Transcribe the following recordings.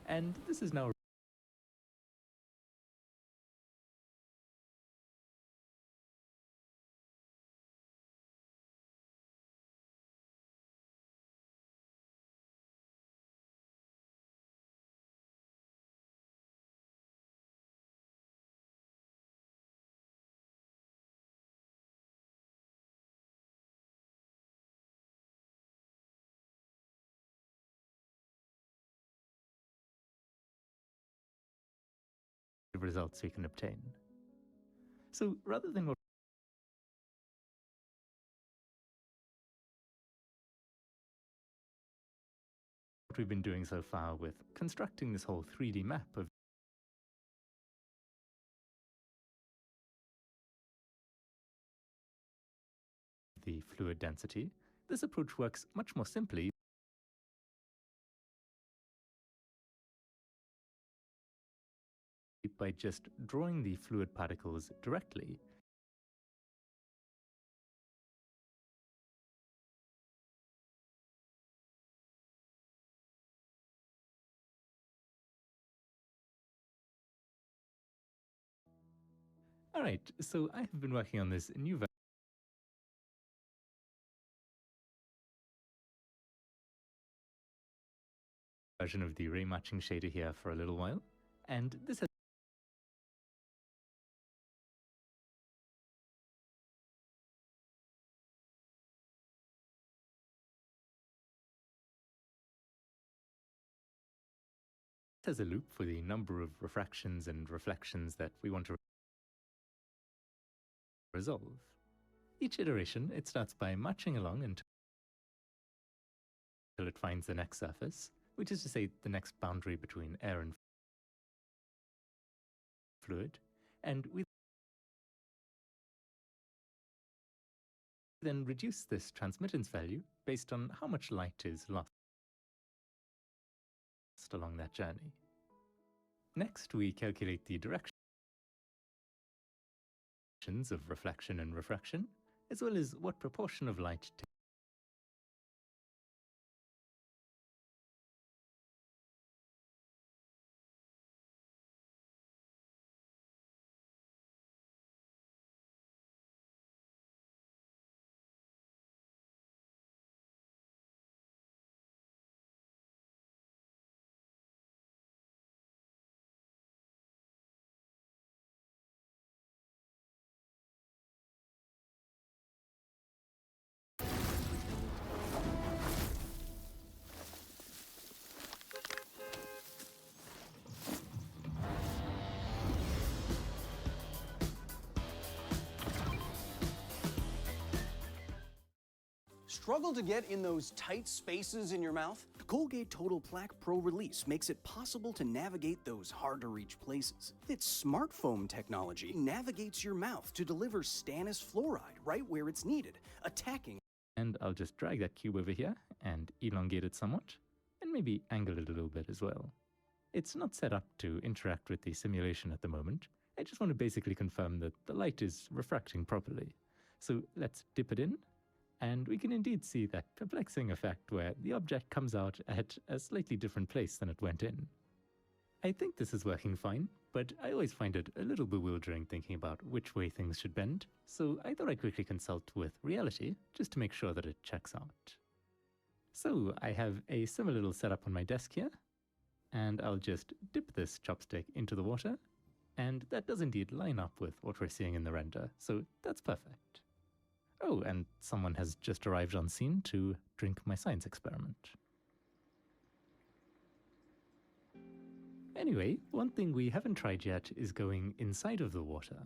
and this is now the results we can obtain. So rather than what we've been doing so far with constructing this whole 3D map of the fluid density, this approach works much more simply by just drawing the fluid particles directly Alright, so I have been working on this new version of the ray matching shader here for a little while, and this has a loop for the number of refractions and reflections that we want to resolve. Each iteration, it starts by matching along until it finds the next surface, which is to say the next boundary between air and fluid, and we then reduce this transmittance value based on how much light is lost along that journey. Next, we calculate the directions of reflection and refraction, as well as what proportion of light Struggle to get in those tight spaces in your mouth? Colgate Total Plaque Pro Release makes it possible to navigate those hard-to-reach places. Its smart foam technology navigates your mouth to deliver stannous fluoride right where it's needed, attacking. And I'll just drag that cube over here and elongate it somewhat, and maybe angle it a little bit as well. It's not set up to interact with the simulation at the moment. I just want to basically confirm that the light is refracting properly. So let's dip it in, and we can indeed see that perplexing effect where the object comes out at a slightly different place than it went in. I think this is working fine, but I always find it a little bewildering thinking about which way things should bend, so I thought I'd quickly consult with reality just to make sure that it checks out. So I have a similar little setup on my desk here, and I'll just dip this chopstick into the water, and that does indeed line up with what we're seeing in the render, so that's perfect. Oh, and someone has just arrived on scene to drink my science experiment. Anyway, one thing we haven't tried yet is going inside of the water.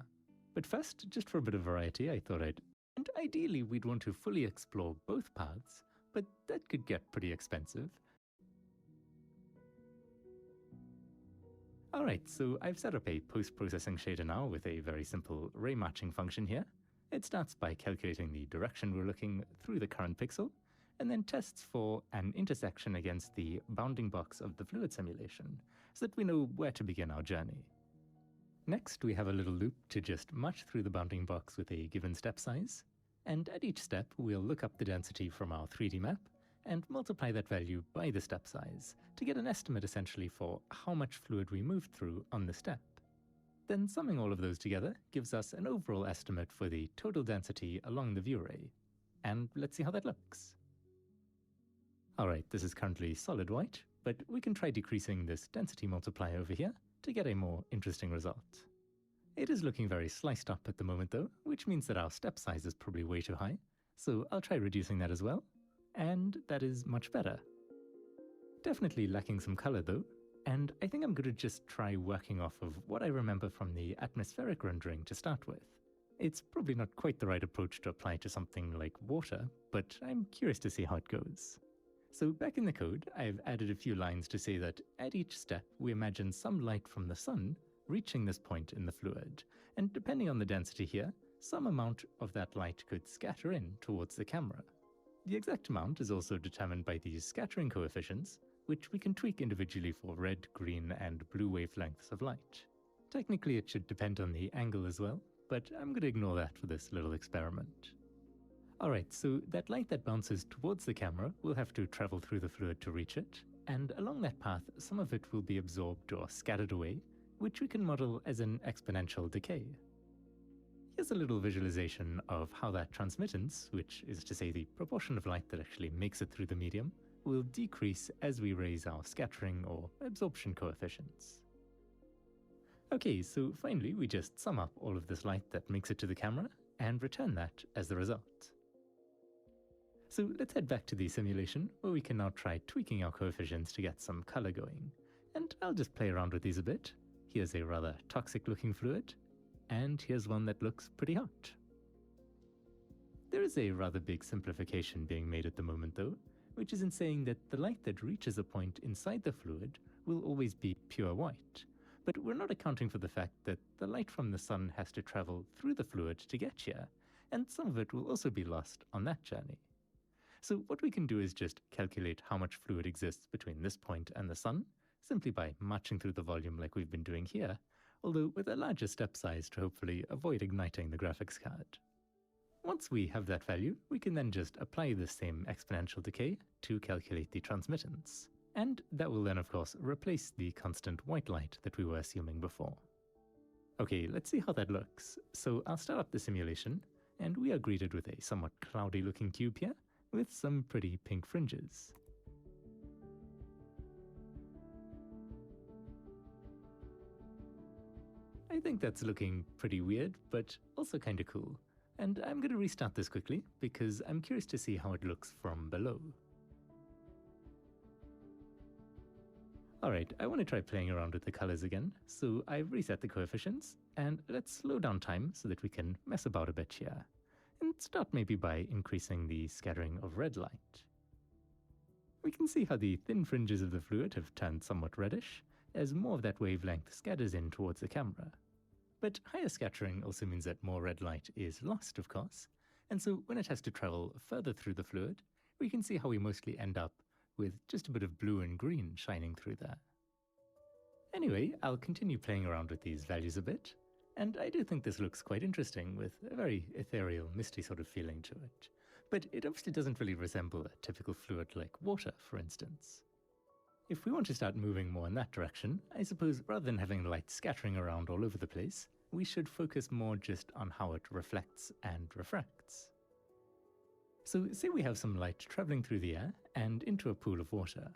But first, just for a bit of variety, I thought and ideally we'd want to fully explore both paths, but that could get pretty expensive. Alright, so I've set up a post-processing shader now with a very simple ray matching function here. It starts by calculating the direction we're looking through the current pixel, and then tests for an intersection against the bounding box of the fluid simulation, so that we know where to begin our journey. Next, we have a little loop to just match through the bounding box with a given step size, and at each step we'll look up the density from our 3D map, and multiply that value by the step size to get an estimate essentially for how much fluid we moved through on the step. Then summing all of those together gives us an overall estimate for the total density along the view ray. And let's see how that looks. Alright, this is currently solid white, but we can try decreasing this density multiplier over here to get a more interesting result. It is looking very sliced up at the moment though, which means that our step size is probably way too high, so I'll try reducing that as well, and that is much better. Definitely lacking some color though, and I think I'm going to just try working off of what I remember from the atmospheric rendering to start with. It's probably not quite the right approach to apply to something like water, but I'm curious to see how it goes. So back in the code, I've added a few lines to say that at each step we imagine some light from the sun reaching this point in the fluid, and depending on the density here, some amount of that light could scatter in towards the camera. The exact amount is also determined by these scattering coefficients, which we can tweak individually for red, green, and blue wavelengths of light. Technically it should depend on the angle as well, but I'm going to ignore that for this little experiment. Alright, so that light that bounces towards the camera will have to travel through the fluid to reach it, and along that path some of it will be absorbed or scattered away, which we can model as an exponential decay. Here's a little visualization of how that transmittance, which is to say the proportion of light that actually makes it through the medium, will decrease as we raise our scattering or absorption coefficients. Okay, so finally we just sum up all of this light that makes it to the camera and return that as the result. So let's head back to the simulation where we can now try tweaking our coefficients to get some color going. And I'll just play around with these a bit. Here's a rather toxic looking fluid, and here's one that looks pretty hot. There is a rather big simplification being made at the moment though, which is in saying that the light that reaches a point inside the fluid will always be pure white. But we're not accounting for the fact that the light from the sun has to travel through the fluid to get here, and some of it will also be lost on that journey. So what we can do is just calculate how much fluid exists between this point and the sun, simply by marching through the volume like we've been doing here, although with a larger step size to hopefully avoid igniting the graphics card. Once we have that value, we can then just apply the same exponential decay to calculate the transmittance. And that will then of course replace the constant white light that we were assuming before. Okay, let's see how that looks. So I'll start up the simulation, and we are greeted with a somewhat cloudy looking cube here, with some pretty pink fringes. I think that's looking pretty weird, but also kinda cool. And I'm going to restart this quickly, because I'm curious to see how it looks from below. Alright, I want to try playing around with the colors again, so I've reset the coefficients, and let's slow down time so that we can mess about a bit here. And start maybe by increasing the scattering of red light. We can see how the thin fringes of the fluid have turned somewhat reddish, as more of that wavelength scatters in towards the camera. But higher scattering also means that more red light is lost, of course, and so when it has to travel further through the fluid, we can see how we mostly end up with just a bit of blue and green shining through there. Anyway, I'll continue playing around with these values a bit, and I do think this looks quite interesting with a very ethereal, misty sort of feeling to it. But it obviously doesn't really resemble a typical fluid like water, for instance. If we want to start moving more in that direction, I suppose rather than having light scattering around all over the place, we should focus more just on how it reflects and refracts. So say we have some light traveling through the air and into a pool of water.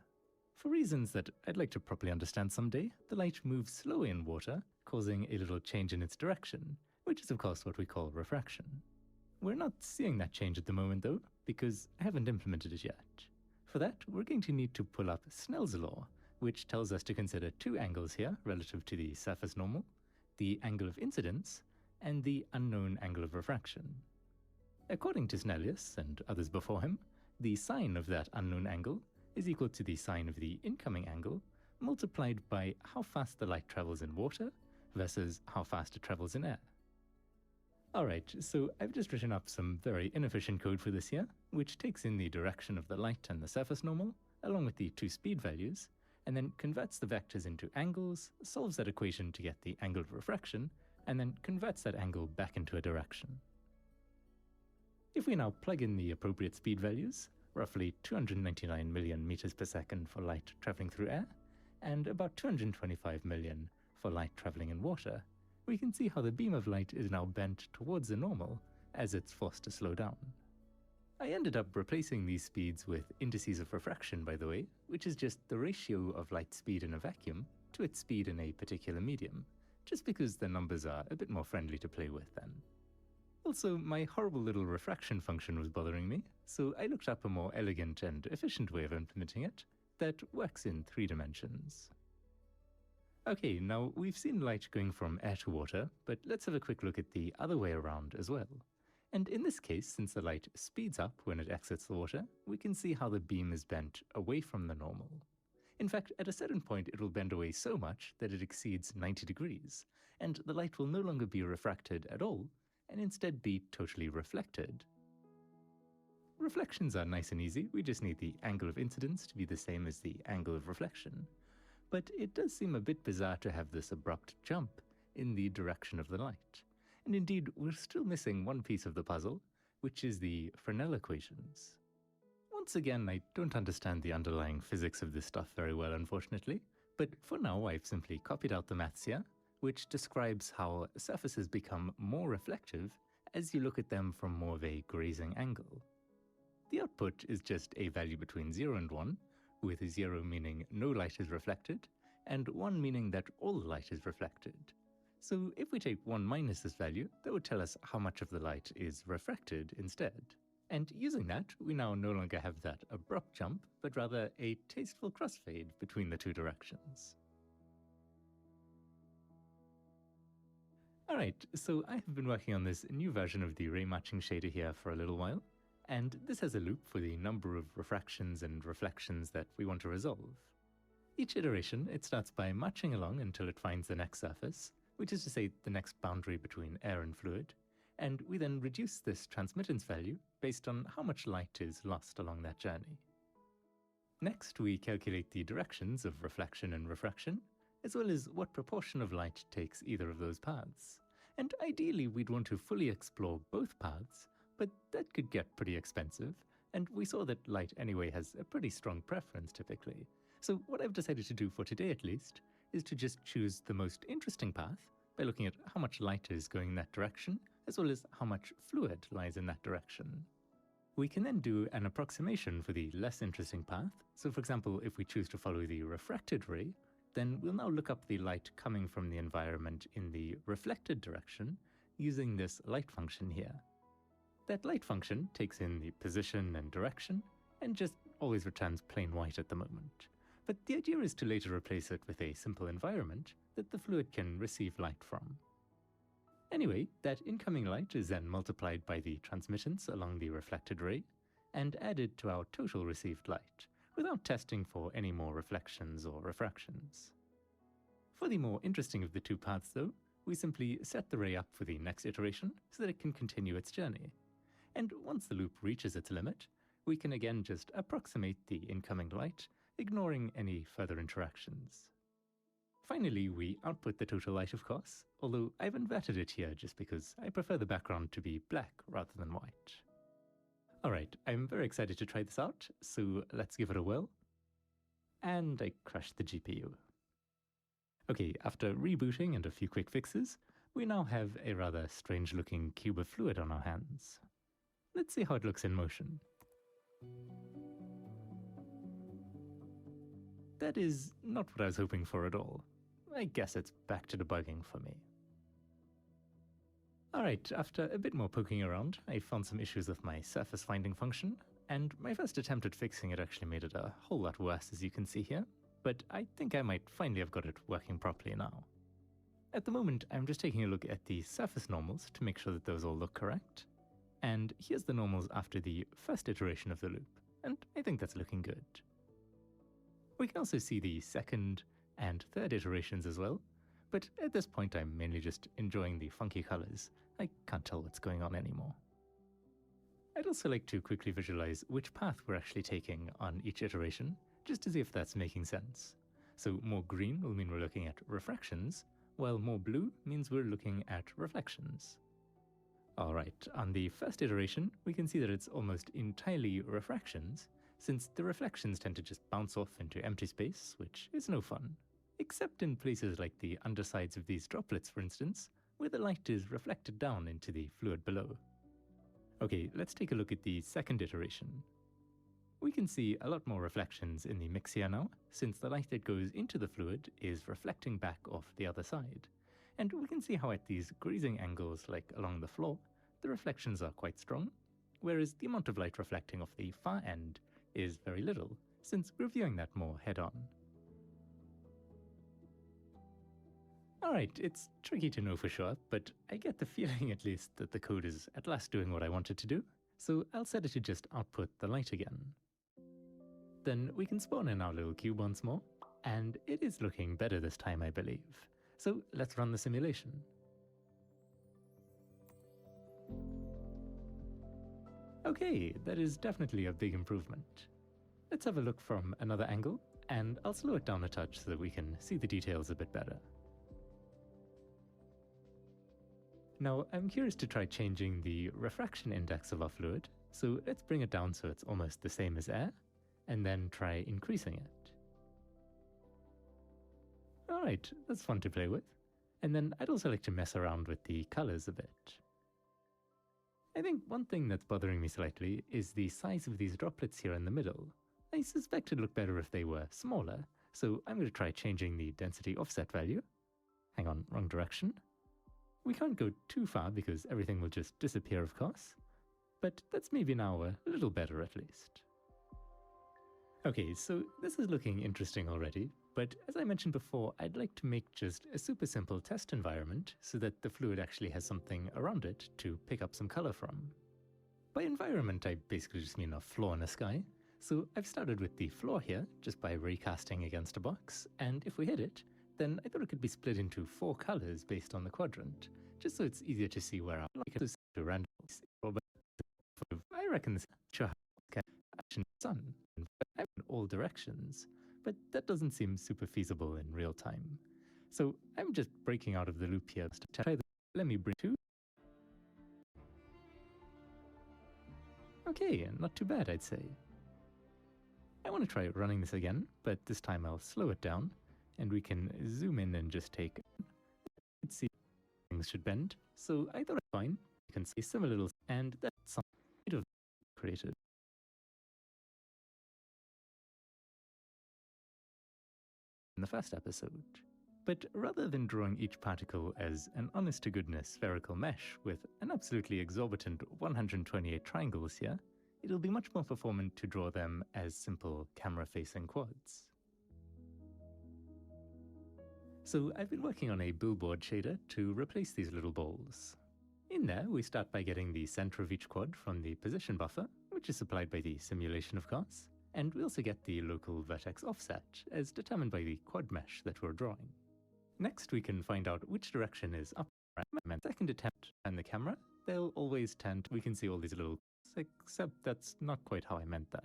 For reasons that I'd like to properly understand someday, the light moves slowly in water, causing a little change in its direction, which is of course what we call refraction. We're not seeing that change at the moment though, because I haven't implemented it yet. For that, we're going to need to pull up Snell's law, which tells us to consider two angles here relative to the surface normal, the angle of incidence, and the unknown angle of refraction. According to Snellius and others before him, the sine of that unknown angle is equal to the sine of the incoming angle multiplied by how fast the light travels in water versus how fast it travels in air. Alright, so I've just written up some very inefficient code for this here, which takes in the direction of the light and the surface normal, along with the two speed values, and then converts the vectors into angles, solves that equation to get the angle of refraction, and then converts that angle back into a direction. If we now plug in the appropriate speed values, roughly 299 million meters per second for light traveling through air, and about 225 million for light traveling in water, we can see how the beam of light is now bent towards the normal as it's forced to slow down. I ended up replacing these speeds with indices of refraction, by the way, which is just the ratio of light speed in a vacuum to its speed in a particular medium, just because the numbers are a bit more friendly to play with then. Also, my horrible little refraction function was bothering me, so I looked up a more elegant and efficient way of implementing it that works in 3 dimensions. Okay, now we've seen light going from air to water, but let's have a quick look at the other way around as well. And in this case, since the light speeds up when it exits the water, we can see how the beam is bent away from the normal. In fact, at a certain point it will bend away so much that it exceeds 90 degrees, and the light will no longer be refracted at all, and instead be totally reflected. Reflections are nice and easy, we just need the angle of incidence to be the same as the angle of reflection. But it does seem a bit bizarre to have this abrupt jump in the direction of the light. And indeed, we're still missing one piece of the puzzle, which is the Fresnel equations. Once again, I don't understand the underlying physics of this stuff very well, unfortunately, but for now I've simply copied out the maths here, which describes how surfaces become more reflective as you look at them from more of a grazing angle. The output is just a value between 0 and 1, with 0 meaning no light is reflected, and 1 meaning that all the light is reflected. So if we take 1 minus this value, that would tell us how much of the light is refracted instead. And using that, we now no longer have that abrupt jump, but rather a tasteful crossfade between the 2 directions. Alright, so I have been working on this new version of the ray matching shader here for a little while, and this has a loop for the number of refractions and reflections that we want to resolve. Each iteration, it starts by matching along until it finds the next surface, which is to say the next boundary between air and fluid, and we then reduce this transmittance value based on how much light is lost along that journey. Next, we calculate the directions of reflection and refraction, as well as what proportion of light takes either of those paths. And ideally, we'd want to fully explore both paths, but that could get pretty expensive, and we saw that light anyway has a pretty strong preference typically. So what I've decided to do for today at least, is to just choose the most interesting path by looking at how much light is going in that direction, as well as how much fluid lies in that direction. We can then do an approximation for the less interesting path, so for example, if we choose to follow the refracted ray, then we'll now look up the light coming from the environment in the reflected direction using this light function here. That light function takes in the position and direction, and just always returns plain white at the moment. But the idea is to later replace it with a simple environment that the fluid can receive light from. Anyway, that incoming light is then multiplied by the transmittance along the reflected ray, and added to our total received light, without testing for any more reflections or refractions. For the more interesting of the 2 paths though, we simply set the ray up for the next iteration so that it can continue its journey. And once the loop reaches its limit, we can again just approximate the incoming light, ignoring any further interactions. Finally, we output the total light, of course, although I've inverted it here just because I prefer the background to be black rather than white. Alright, I'm very excited to try this out, so let's give it a whirl. And I crashed the GPU. Okay, after rebooting and a few quick fixes, we now have a rather strange looking cube of fluid on our hands. Let's see how it looks in motion. That is not what I was hoping for at all. I guess it's back to debugging for me. Alright, after a bit more poking around, I found some issues with my surface finding function, and my first attempt at fixing it actually made it a whole lot worse, as you can see here, but I think I might finally have got it working properly now. At the moment, I'm just taking a look at the surface normals to make sure that those all look correct, and here's the normals after the first iteration of the loop, and I think that's looking good. We can also see the second and third iterations as well, but at this point I'm mainly just enjoying the funky colors. I can't tell what's going on anymore. I'd also like to quickly visualize which path we're actually taking on each iteration, just to see if that's making sense. So more green will mean we're looking at refractions, while more blue means we're looking at reflections. Alright, on the first iteration, we can see that it's almost entirely refractions, since the reflections tend to just bounce off into empty space, which is no fun. Except in places like the undersides of these droplets, for instance, where the light is reflected down into the fluid below. Okay, let's take a look at the second iteration. We can see a lot more reflections in the mix here now, since the light that goes into the fluid is reflecting back off the other side. And we can see how at these grazing angles, like along the floor, the reflections are quite strong, whereas the amount of light reflecting off the far end is very little, since we're viewing that more head-on. Alright, it's tricky to know for sure, but I get the feeling at least that the code is at last doing what I want it to do, so I'll set it to just output the light again. Then we can spawn in our little cube once more, and it is looking better this time, I believe. So let's run the simulation. Okay, that is definitely a big improvement. Let's have a look from another angle, and I'll slow it down a touch so that we can see the details a bit better. Now, I'm curious to try changing the refraction index of our fluid, so let's bring it down so it's almost the same as air, and then try increasing it. Alright, that's fun to play with. And then I'd also like to mess around with the colors a bit. I think one thing that's bothering me slightly is the size of these droplets here in the middle. I suspect it'd look better if they were smaller, so I'm going to try changing the density offset value. Hang on, wrong direction. We can't go too far because everything will just disappear, of course, but that's maybe now a little better at least. Okay, so this is looking interesting already, but as I mentioned before, I'd like to make just a super simple test environment so that the fluid actually has something around it to pick up some color from. By environment, I basically just mean a floor and a sky, so I've started with the floor here just by raycasting against a box, and if we hit it, then I thought it could be split into 4 colors based on the quadrant, just so it's easier to see where our light is to random. I reckon this can action sun in all directions, but that doesn't seem super feasible in real time. So I'm just breaking out of the loop here to try that. Let me bring 2. Okay, not too bad, I'd say. I want to try running this again, but this time I'll slow it down, and we can zoom in and just take. Let's see, things should bend. So I thought it's fine. You can see similar little, and that's something of created. In the first episode. But rather than drawing each particle as an honest-to-goodness spherical mesh with an absolutely exorbitant 128 triangles here, it'll be much more performant to draw them as simple camera-facing quads. So I've been working on a billboard shader to replace these little balls. In there, we start by getting the center of each quad from the position buffer, which is supplied by the simulation, of course, and we also get the local vertex offset, as determined by the quad mesh that we're drawing. Next, we can find out which direction is up. Second attempt and the camera, they'll always tend. We can see all these little, except that's not quite how I meant that.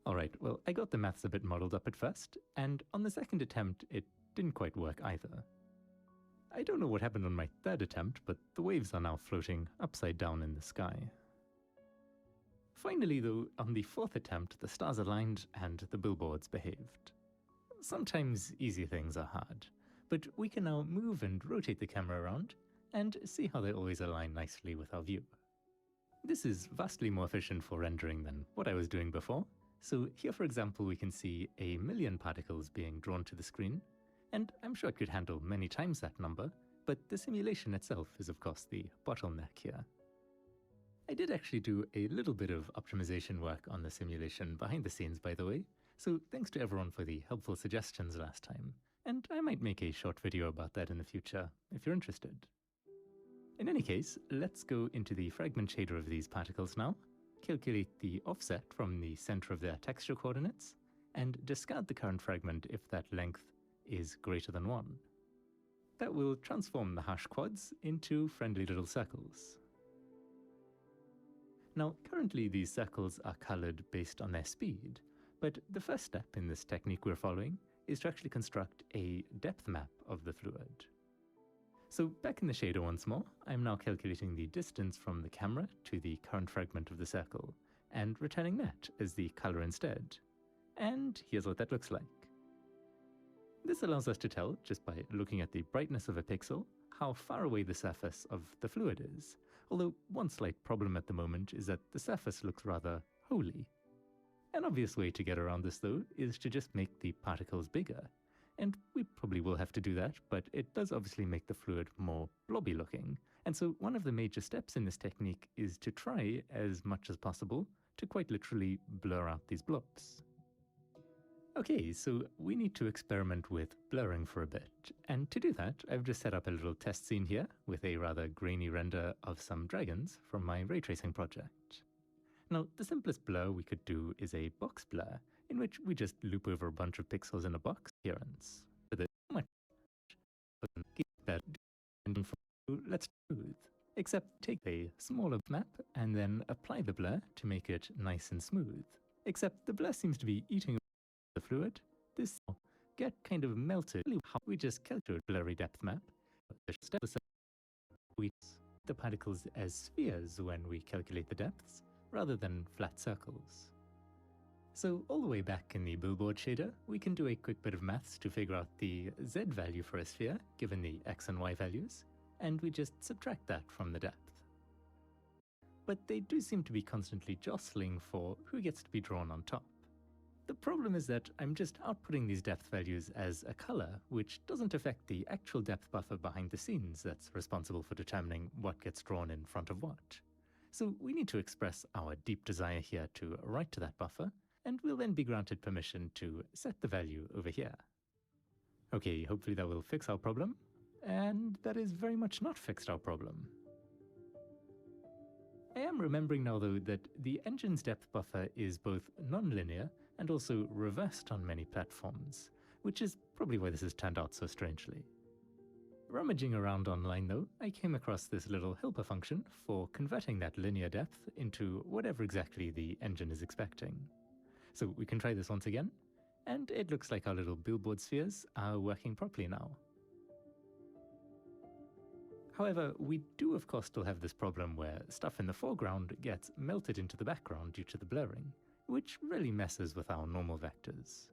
Alright, well, I got the maths a bit muddled up at first, and on the second attempt, it didn't quite work either. I don't know what happened on my third attempt, but the waves are now floating upside down in the sky. Finally, though, on the fourth attempt, the stars aligned and the billboards behaved. Sometimes easy things are hard, but we can now move and rotate the camera around and see how they always align nicely with our view. This is vastly more efficient for rendering than what I was doing before, so here for example we can see 1,000,000 particles being drawn to the screen, and I'm sure it could handle many times that number, but the simulation itself is of course the bottleneck here. I did actually do a little bit of optimization work on the simulation behind the scenes, by the way, so thanks to everyone for the helpful suggestions last time, and I might make a short video about that in the future, if you're interested. In any case, let's go into the fragment shader of these particles now, calculate the offset from the center of their texture coordinates, and discard the current fragment if that length is greater than 1. That will transform the hash quads into friendly little circles. Now, currently these circles are colored based on their speed, but the first step in this technique we're following is to actually construct a depth map of the fluid. So back in the shader once more, I'm now calculating the distance from the camera to the current fragment of the circle, and returning that as the color instead. And here's what that looks like. This allows us to tell, just by looking at the brightness of a pixel, how far away the surface of the fluid is, although one slight problem at the moment is that the surface looks rather holy. An obvious way to get around this, though, is to just make the particles bigger. And we probably will have to do that, but it does obviously make the fluid more blobby looking. And so one of the major steps in this technique is to try, as much as possible, to quite literally blur out these blobs. Okay, so we need to experiment with blurring for a bit, and to do that I've just set up a little test scene here with a rather grainy render of some dragons from my ray tracing project. Now, the simplest blur we could do is a box blur, in which we just loop over a bunch of pixels in a box appearance. Let's smooth, except take a smaller map and then apply the blur to make it nice and smooth. Except the blur seems to be eating the fluid. This get kind of melted. We just calculate a blurry depth map. We the particles as spheres when we calculate the depths, rather than flat circles. So all the way back in the billboard shader, we can do a quick bit of maths to figure out the z value for a sphere, given the x and y values, and we just subtract that from the depth. But they do seem to be constantly jostling for who gets to be drawn on top. The problem is that I'm just outputting these depth values as a color, which doesn't affect the actual depth buffer behind the scenes that's responsible for determining what gets drawn in front of what. So we need to express our deep desire here to write to that buffer, and we'll then be granted permission to set the value over here. Okay, hopefully that will fix our problem, and that is very much not fixed our problem. I am remembering now though that the engine's depth buffer is both non-linear and also reversed on many platforms, which is probably why this has turned out so strangely. Rummaging around online though, I came across this little helper function for converting that linear depth into whatever exactly the engine is expecting. So we can try this once again, and it looks like our little billboard spheres are working properly now. However, we do of course still have this problem where stuff in the foreground gets melted into the background due to the blurring, which really messes with our normal vectors.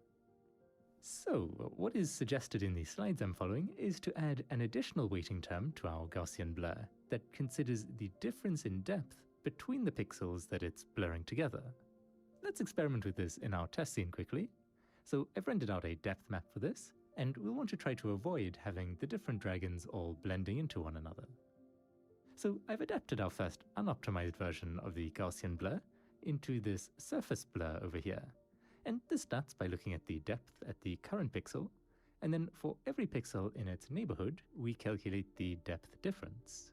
So, what is suggested in the slides I'm following is to add an additional weighting term to our Gaussian blur that considers the difference in depth between the pixels that it's blurring together. Let's experiment with this in our test scene quickly. So I've rendered out a depth map for this, and we'll want to try to avoid having the different dragons all blending into one another. So I've adapted our first unoptimized version of the Gaussian blur into this surface blur over here. And this starts by looking at the depth at the current pixel, and then for every pixel in its neighborhood, we calculate the depth difference.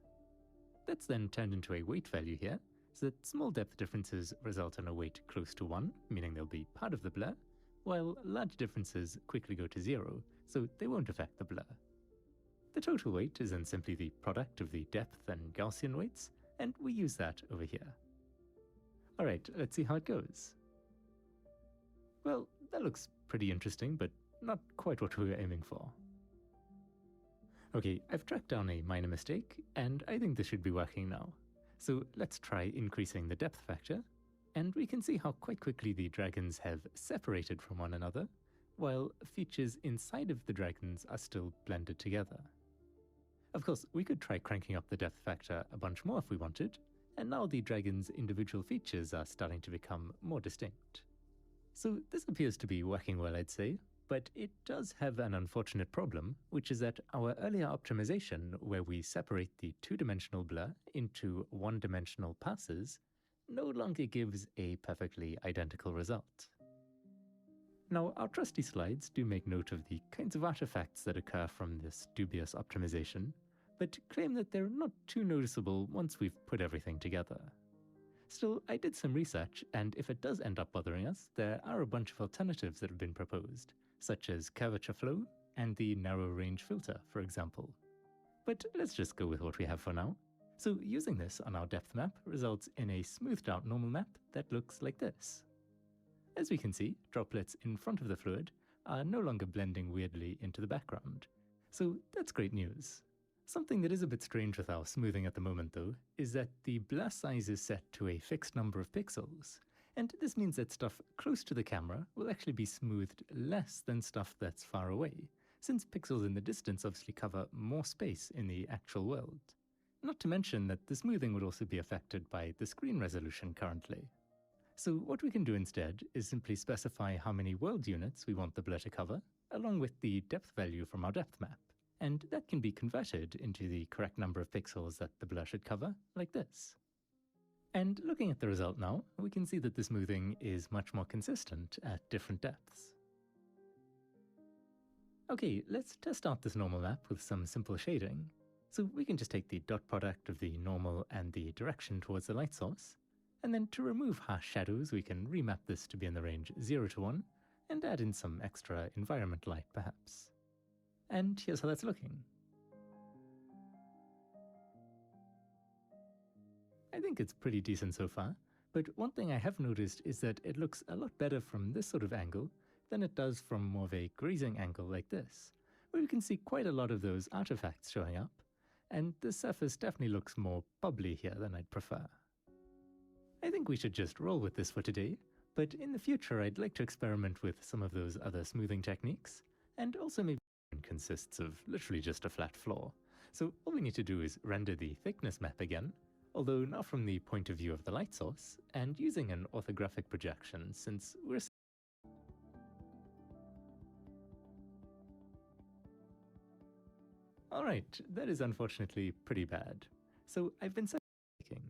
That's then turned into a weight value here, so that small depth differences result in a weight close to 1, meaning they'll be part of the blur, while large differences quickly go to 0, so they won't affect the blur. The total weight is then simply the product of the depth and Gaussian weights, and we use that over here. Alright, let's see how it goes. Well, that looks pretty interesting, but not quite what we were aiming for. Okay, I've tracked down a minor mistake, and I think this should be working now. So let's try increasing the depth factor, and we can see how quite quickly the dragons have separated from one another, while features inside of the dragons are still blended together. Of course, we could try cranking up the depth factor a bunch more if we wanted, and now the dragon's individual features are starting to become more distinct. So this appears to be working well, I'd say, but it does have an unfortunate problem, which is that our earlier optimization, where we separate the two-dimensional blur into one-dimensional passes, no longer gives a perfectly identical result. Now, our trusty slides do make note of the kinds of artifacts that occur from this dubious optimization, but claim that they're not too noticeable once we've put everything together. Still, I did some research, and if it does end up bothering us, there are a bunch of alternatives that have been proposed, such as curvature flow and the narrow range filter, for example. But let's just go with what we have for now. So using this on our depth map results in a smoothed out normal map that looks like this. As we can see, droplets in front of the fluid are no longer blending weirdly into the background. So that's great news. Something that is a bit strange with our smoothing at the moment, though, is that the blast size is set to a fixed number of pixels, and this means that stuff close to the camera will actually be smoothed less than stuff that's far away, since pixels in the distance obviously cover more space in the actual world. Not to mention that the smoothing would also be affected by the screen resolution currently. So what we can do instead is simply specify how many world units we want the blur to cover, along with the depth value from our depth map, and that can be converted into the correct number of pixels that the blur should cover, like this. And looking at the result now, we can see that the smoothing is much more consistent at different depths. Okay, let's test out this normal map with some simple shading. So we can just take the dot product of the normal and the direction towards the light source, and then to remove harsh shadows we can remap this to be in the range 0 to 1, and add in some extra environment light perhaps. And here's how that's looking. I think it's pretty decent so far, but one thing I have noticed is that it looks a lot better from this sort of angle than it does from more of a grazing angle like this, where you can see quite a lot of those artifacts showing up, and the surface definitely looks more bubbly here than I'd prefer. I think we should just roll with this for today, but in the future I'd like to experiment with some of those other smoothing techniques, and also maybe consists of literally just a flat floor. So all we need to do is render the thickness map again, although now from the point of view of the light source, and using an orthographic projection since we're... Alright, that is unfortunately pretty bad. So I've been making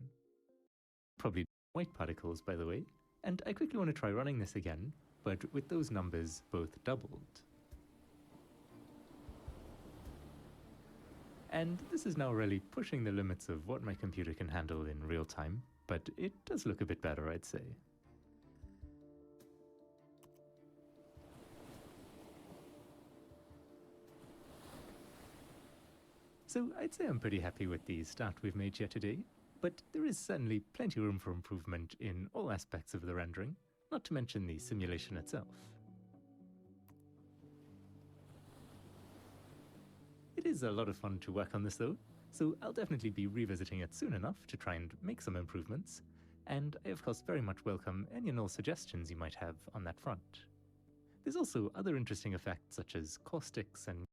probably white particles, by the way, and I quickly want to try running this again, but with those numbers both doubled. And this is now really pushing the limits of what my computer can handle in real time, but it does look a bit better, I'd say. So I'd say I'm pretty happy with the start we've made here today, but there is certainly plenty of room for improvement in all aspects of the rendering, not to mention the simulation itself. It is a lot of fun to work on this though, so I'll definitely be revisiting it soon enough to try and make some improvements, and I of course very much welcome any and all suggestions you might have on that front. There's also other interesting effects such as caustics and